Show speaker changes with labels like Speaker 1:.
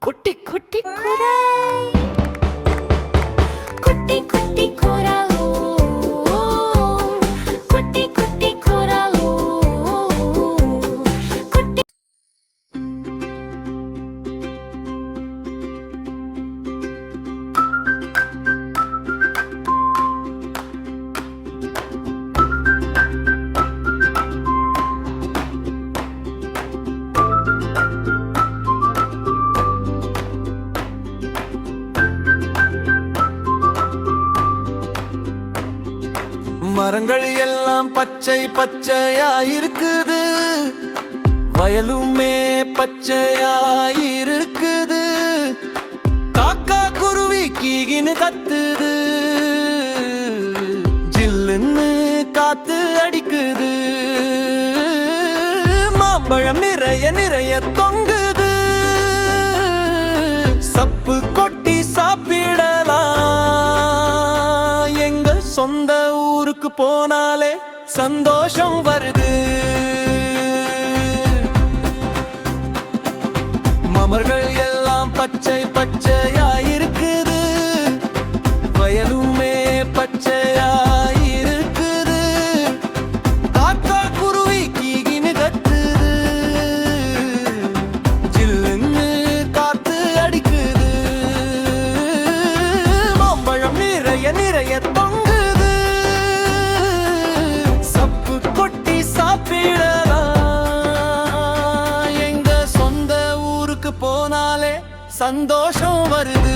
Speaker 1: குட்டி குட்டி குரல் குட்டி குட்டி குரல் குட்டி குட்டி குரல் குட்டி
Speaker 2: மரங்கள் எல்லாம் பச்சை பச்சையா இருக்குது, வயலுமே பச்சையா இருக்குது. காக்கா குருவி கீகின்னு கத்துது, ஜில்லுன்னு காத்து அடிக்குது. மாம்பழம் நிறைய நிறைய தொங்குது, சப்பு கொட்டி சாப்பிடலாம். எங்க சொந்த ஊருக்கு போனாலே சந்தோஷம் வருது. மமர்கள் எல்லாம் பச்சை பச்சையா இருக்குது, வயலுமே பச்சையா இருக்குது. காக்கா குருவி கீகின்னு கத்துது, ஜில்லுன்னு காத்து அடிக்குது. மாம்பழம் நிறைய நிறைய தொங்குது, சப்பு கொட்டி சாப்பிடலாம். எங்க சொந்த ஊருக்கு போனாலே சந்தோஷம் வருது.